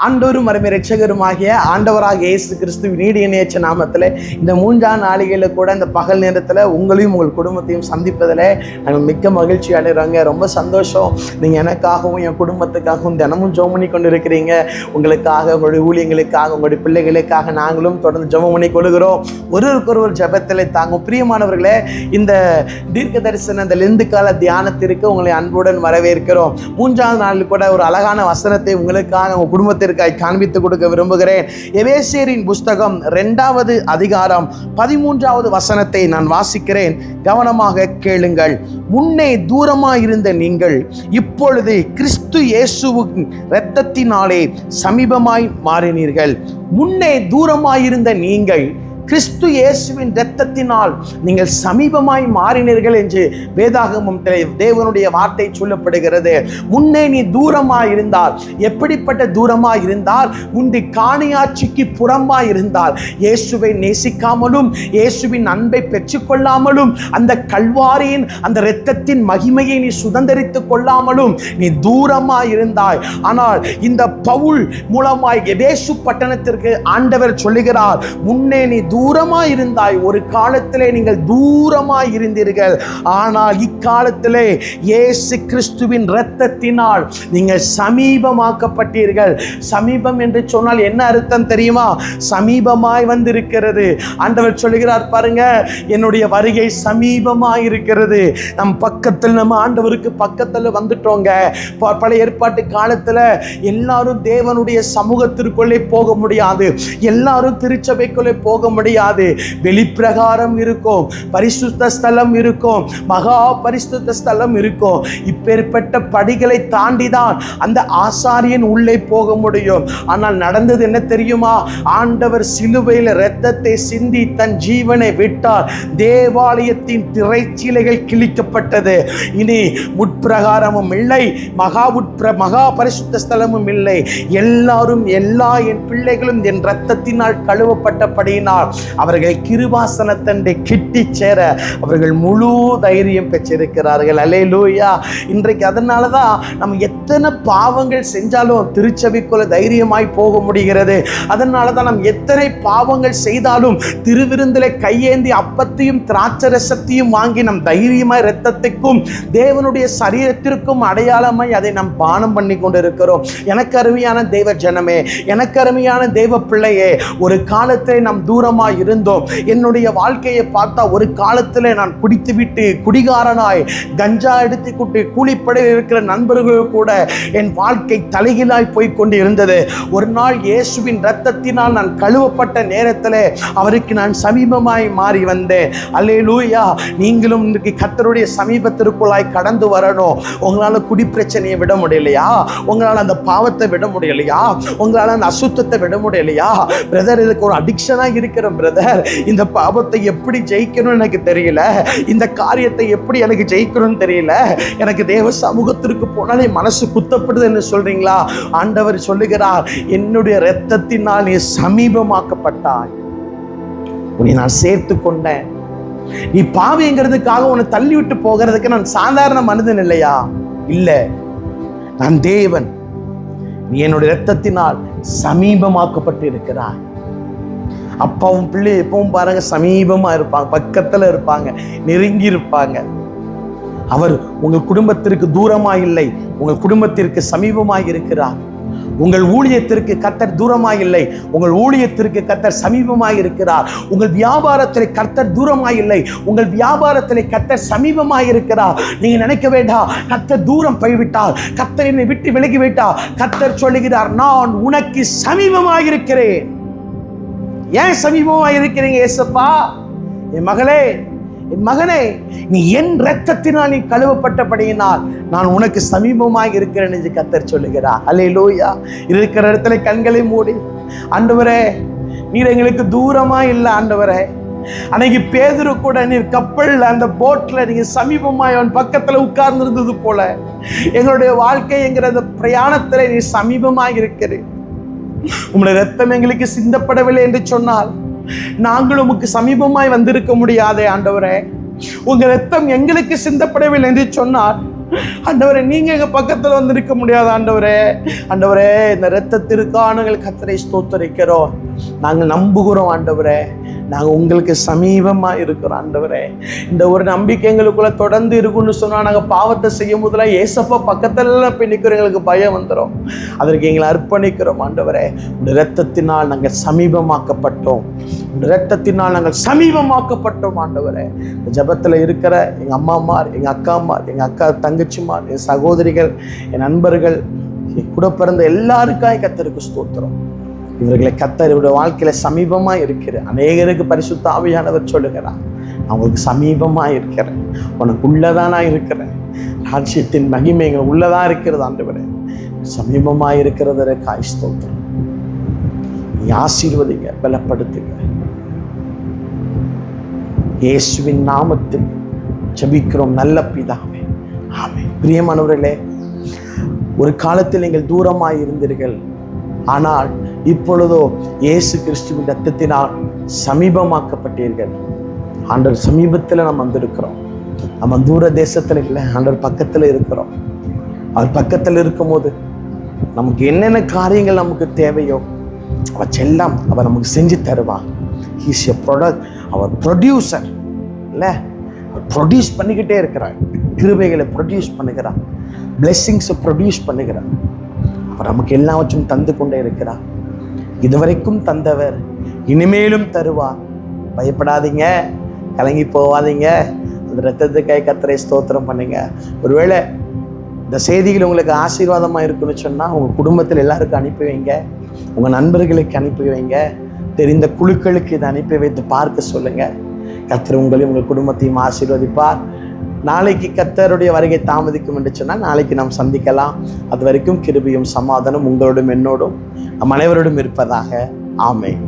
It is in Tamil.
ஆண்டவரும் மறுமை இரட்சகருமாகிய ஆண்டவராக இயேசு கிறிஸ்துவின் நீடிய நேச்ச நாமத்தில் இந்த 3ஆம் நாளிகையில் கூட இந்த பகல் நேரத்தில் உங்களையும் உங்கள் குடும்பத்தையும் சந்திப்பதில் நாங்கள் மிக்க மகிழ்ச்சி அடைகிறோங்க. ரொம்ப சந்தோஷம். நீங்கள் எனக்காகவும் என் குடும்பத்துக்காகவும் தினமும் ஜெபம் பண்ணி கொண்டு இருக்கிறீங்க. உங்களுக்காக, உங்களுடைய ஊழியங்களுக்காக, உங்களுடைய பிள்ளைகளுக்காக நாங்களும் தொடர்ந்து ஜெபம் பண்ணி கொள்கிறோம். ஒருவருக்கொருவர் ஜெபத்தில் தாங்கும். பிரியமானவர்களே, இந்த தீர்க்க தரிசன இந்த லெந்து கால தியானத்திற்கு உங்களை அன்புடன் வரவேற்கிறோம். 3ஆம் நாளில் கூட ஒரு அழகான வசனத்தை உங்களுக்காக, உங்கள் குடும்பத்திற்காக காண்பித்து கொடுக்க விரும்புகிறேன். எபேசியரின் புஸ்தகம் 2வது அதிகாரம் 13வது வசனத்தை நான் வாசிக்கிறேன். கவனமாக கேளுங்கள். முன்னே தூரமாயிருந்த நீங்கள் இப்பொழுது கிறிஸ்து இயேசுவின் இரத்தத்தினாலே சமீபமாய் மாறினீர்கள். முன்னே தூரமாயிருந்த நீங்கள் கிறிஸ்து இயேசுவின் இரத்தத்தினால் நீங்கள் சமீபமாய் மாறினீர்கள் என்று வேதாகமம் தேவனுடைய வார்த்தை சொல்லப்படுகிறது. முன்னே நீ தூரமாய் இருந்தால், எப்படிப்பட்ட தூரமாய் இருந்தால், முந்தி காணியாட்சிக்கு புறம்பாய் இருந்தால், இயேசுவை நேசிக்காமலும் இயேசுவின் அன்பை பெற்றுக்கொள்ளாமலும் அந்த கல்வாரியின் அந்த இரத்தத்தின் மகிமையை நீ சுதந்தரித்துக் கொள்ளாமலும் நீ தூரமாய் இருந்தாய். ஆனால் இந்த பவுல் மூலமாய் எபேசு பட்டணத்திற்கு ஆண்டவர் சொல்லுகிறார், முன்னே நீ தூரமாய் இருந்தாய். ஒரு காலத்திலே நீங்கள் தூரமாய் இருந்தீர்கள். ஆனால் இக்காலத்திலே இயேசு கிறிஸ்துவின் இரத்தத்தினால் நீங்கள் சமீபமாக்கப்பட்டீர்கள். சமீபம் என்று சொன்னால் என்ன அர்த்தம் தெரியுமா? சமீபமாய் வந்திருக்கிறது. ஆண்டவர் சொல்லுகிறார், பாருங்க, என்னுடைய வருகை சமீபமாய் இருக்கிறது. நம்ம ஆண்டவருக்கு பக்கத்தில் வந்துட்டோங்க. பழைய ஏற்பாட்டு காலத்தில் எல்லாரும் தேவனுடைய சமூகத்திற்குள்ளே போக முடியாது. எல்லாரும் திருச்சபைக்குள்ளே போக முடியாது. வெளிப்பிரகாரம் இருக்கும், பரிசுத்த ஸ்தலம் இருக்கும், மகா பரிசுத்த ஸ்தலம் இருக்கும். இப்பேற்பட்ட படிகளை தாண்டிதான் அந்த ஆசாரியன் உள்ளே போக முடியும். ஆனால் நடந்தது என்ன தெரியுமா? ஆண்டவர் சிலுவையில் இரத்தத்தை சிந்தி தன் ஜீவனை விட்டார். தேவாலயத்தின் திரைச்சீலைகள் கிழிக்கப்பட்டது. இனி முற்பிரகாரமும் இல்லை, மகா பரிசுத்த ஸ்தலமும் இல்லை. எல்லாரும், எல்லா என் பிள்ளைகளும் என் இரத்தத்தினால் கழுவப்பட்டபடியினால் அவர்கள் கிருபாசனத்தண்டை கிட்டி சேர அவர்கள் முழு தைரியம் பெற்றிருக்கிறார்கள். அல்லேலூயா. இன்றைக்கு அதனாலதான் நம்ம எத்தனை பாவங்கள் செஞ்சாலும் திருச்சபைக்குள்ள தைரியமாய் போக முடிகிறது. அதனாலதான் நம்ம எத்தனை பாவங்கள் செய்தாலும் திருவிருந்திலே கையேந்தி அப்பத்தையும் திராட்சரசத்தையும் வாங்கி நம் தைரியமாய் இரத்தத்துக்கும் தேவனுடைய சரீரத்திற்கும் அடையாளமாய் அதை நாம் பானம் பண்ணி கொண்டிருக்கிறோம். எனக்கு அருமையான தெய்வ ஜனமே, எனக்கு அருமையான தெய்வ பிள்ளையே, ஒரு காலத்தில் நாம் தூரமாய் இருந்தோம். என்னுடைய வாழ்க்கையை பார்த்தா ஒரு காலத்தில் நான் குடித்துவிட்டு குடிகாரனாய் கஞ்சா எடுத்துக்கொண்டு கூலிப்படையில் இருக்கிற நண்பர்கள் கூட என் வாழ்க்கை தலைகீழாய் போய்கொண்டு இருந்தது. ஒரு நாள் இயேசுவின் இரத்தத்தினால் நான் கழுவப்பட்ட நேரத்தில் அவருக்கு நான் சமீபமாய் மாறி வந்தேன். அல்லேலூயா. நீங்களும் இன்றைக்கு கர்த்தருடைய சமீபத்திற்குள்ளாய் கடந்து வரணும். உங்களால் குடி பிரச்சனையை விட முடியலையா? உங்களால் அந்த பாவத்தை விட முடியலையா? உங்களால் அந்த அசுத்தத்தை விட முடியலையா? பிரதர், இதுக்கு ஒரு அடிக்ஷனாக இருக்கிற பிரதர், இந்த பாவத்தை எப்படி ஜெயிக்கணும் எனக்கு தெரியல, இந்த காரியத்தை எப்படி எனக்கு ஜெயிக்கணும்னு தெரியல, எனக்கு தேவ சமூகத்திற்கு போனாலே மனசு குத்தப்படுது என்று சொல்றீங்களா? ஆண்டவர் சொல்லுகிறார், என்னுடைய இரத்தத்தினால் நீ சமீபமாக்கப்பட்டாய், உன்னை நான் சேர்த்து கொண்டேன். நீ பாவிங்கிறதுக்காக உன்னை தள்ளிவிட்டு போகிறதுக்கு நான் சாதாரண மனிதன் இல்லையா? இல்ல, நான் தேவன். நீ என்னுடைய இரத்தத்தினால் சமீபமாக்கப்பட்டு இருக்கிறாய். அப்பாவும் பிள்ளை எப்பவும் பாருங்க சமீபமா இருப்பாங்க, பக்கத்துல இருப்பாங்க, நெருங்கி இருப்பாங்க. அவர் உங்கள் குடும்பத்திற்கு தூரமா இல்லை, உங்கள் குடும்பத்திற்கு சமீபமாய் இருக்கிறார். உங்கள் ஊழியத்திற்கு கர்த்தர் தூரமாய் இல்லை, உங்கள் ஊழியத்திற்கு கர்த்தர் சமீபமாய் இருக்கிறார். உங்கள் வியாபாரத்தில் கர்த்தர் தூரமாய் இல்லை, உங்கள் வியாபாரத்தில் கர்த்தர் சமீபமாய் இருக்கிறார். நீங்க நினைக்க வேண்டாம் கர்த்தர் தூரம் போய்விட்டார், கர்த்தர் என்னை விட்டு விலகி விட்டார். கர்த்தர் சொல்லுகிறார், நான் உனக்கு சமீபமாய் இருக்கிறேன். ஏன் சமீபமாய் இருக்கிறீங்க ஏசப்பா? என் மகளே, என் மகனே, நீ என் இரத்தத்தினால் நீ கழுவப்பட்டபடியினால் நான் உனக்கு சமீபமாய் இருக்கிறேன் என்று கர்த்தர் சொல்லுகிறார். அல்லேலூயா. இருக்கிற இடத்துல கண்களை மூடி, ஆண்டவரே, நீர் எங்களுக்கு தூரமா இல்லை ஆண்டவரே. அன்னைக்கு பேதுரு கூட நீர் கப்பல்ல அந்த போட்ல நீங்க சமீபமாய் அவன் பக்கத்துல உட்கார்ந்து இருந்தது போல எங்களுடைய வாழ்க்கை என்கிற அந்த பிரயாணத்துல நீ சமீபமாய் இருக்கிறேன். உங்களுடைய இரத்தம் எங்களுக்கு சிந்தப்படவில்லை என்று சொன்னால் நாங்கள் உமக்கு சமீபமாய் வந்திருக்க முடியாதே ஆண்டவரே. உங்க இரத்தம் எங்களுக்கு சிந்தப்படவில்லை என்று சொன்னால் ஆண்டவரே, நீங்க எங்க பக்கத்துல வந்து நிற்க முடியாது ஆண்டவரே. ஆண்டவரே, இந்த இரத்தத்திற்கான கர்த்தரை ஸ்தோத்திரிக்கிறோம். நாங்கள் நம்புகிறோம் ஆண்டவரே, நாங்கள் உங்களுக்கு சமீபமா இருக்கிறோம் ஆண்டவரே. இந்த ஒரு நம்பிக்கை எங்களுக்குள்ள தொடர்ந்து இருக்குன்னு சொன்னா, நாங்கள் பாவத்தை செய்யும் போதெல்லாம் ஏசப்பா பக்கத்துல போய் நிற்கிறோம், எங்களுக்கு பயம் வந்துடும். அதற்கு எங்களை அர்ப்பணிக்கிறோம் ஆண்டவரே. உடைய இரத்தத்தினால் நாங்கள் சமீபமாக்கப்பட்டோம், உடைய இரத்தத்தினால் நாங்கள் சமீபமாக்கப்பட்டோம் ஆண்டவரே. இந்த ஜபத்தில் இருக்கிற எங்கள் அம்மாமார், எங்கள் அக்காமார், எங்கள் அக்கா தங்கச்சிமார், என் சகோதரிகள், என் நண்பர்கள், என் கூட பிறந்த எல்லாருக்காய் கர்த்தருக்கு ஸ்தோத்திரம். இவர்களை கர்த்தர் இவருடைய வாழ்க்கையில சமீபமா இருக்கிற அநேகருக்கு பரிசுத்த ஆவியானவர் சொல்லுகிறார், நான் உங்களுக்கு சமீபமா இருக்கிறேன், உனக்கு உள்ளதான் நான் இருக்கிறேன், ராஜ்யத்தின் மகிமை எங்களுக்கு உள்ளதான் இருக்கிறது ஆண்டவரே. சமீபமா இருக்கிறதற்காய் ஸ்தோத்திரம். நீ ஆசீர்வதிங்க, பலப்படுத்துங்க. இயேசுவின் நாமத்தில் ஜெபிக்கிறோம் நல்ல பிதாவே, ஆமென். பிரியமானவர்களே, ஒரு காலத்தில் நீங்கள் தூரமாய் இருந்தீர்கள், ஆனால் இப்பொழுதோ இயேசு கிறிஸ்துவின் இரத்தத்தினால் சமீபமாக்கப்பட்டீர்கள். ஆண்டவர் சமீபத்தில் நம்ம வந்திருக்கிறோம். நம்ம தூர தேசத்தில் இல்லை, ஆண்டவர் பக்கத்தில் இருக்கிறோம். அவர் பக்கத்தில் இருக்கும்போது நமக்கு என்னென்ன காரியங்கள் நமக்கு தேவையோ அவற்றெல்லாம் அவர் நமக்கு செஞ்சு தருவார். ஹீஸ் எ ப்ரொடக்ட், அவர் ப்ரொடியூசர் இல்லை, அவர் ப்ரொடியூஸ் பண்ணிக்கிட்டே இருக்கிறார். கிருபைகளை ப்ரொடியூஸ் பண்ணுகிறார், பிளெஸ்ஸிங்ஸை ப்ரொடியூஸ் பண்ணுகிறார். அவர் நமக்கு எல்லாவற்றும் தந்து கொண்டே இருக்கிறார். இதுவரைக்கும் தந்தவர் இனிமேலும் தருவார். பயப்படாதீங்க, கலங்கி போவாதீங்க. அந்த இரத்தத்துக்காய் கர்த்தரை ஸ்தோத்திரம் பண்ணுங்க. ஒருவேளை இந்த செய்திகள் உங்களுக்கு ஆசீர்வாதமாக இருக்குன்னு சொன்னால் உங்கள் குடும்பத்தில் எல்லாருக்கும் அனுப்பி வைங்க, உங்கள் நண்பர்களுக்கு அனுப்பி வைங்க, தெரிந்த குழுக்களுக்கு இதை அனுப்பி வைத்து பார்க்க சொல்லுங்கள். கர்த்தர் உங்களையும் உங்கள் குடும்பத்தையும் ஆசீர்வதிப்பார். நாளைக்கு கர்த்தருடைய வருகை தாமதிக்கும் என்று சொன்னால் நாளைக்கு நாம் சந்திக்கலாம். அது வரைக்கும் கிருபையும் சமாதானம் உங்களோடும் என்னோடும் நம் அனைவரோடும் இருப்பதாக. ஆமென்.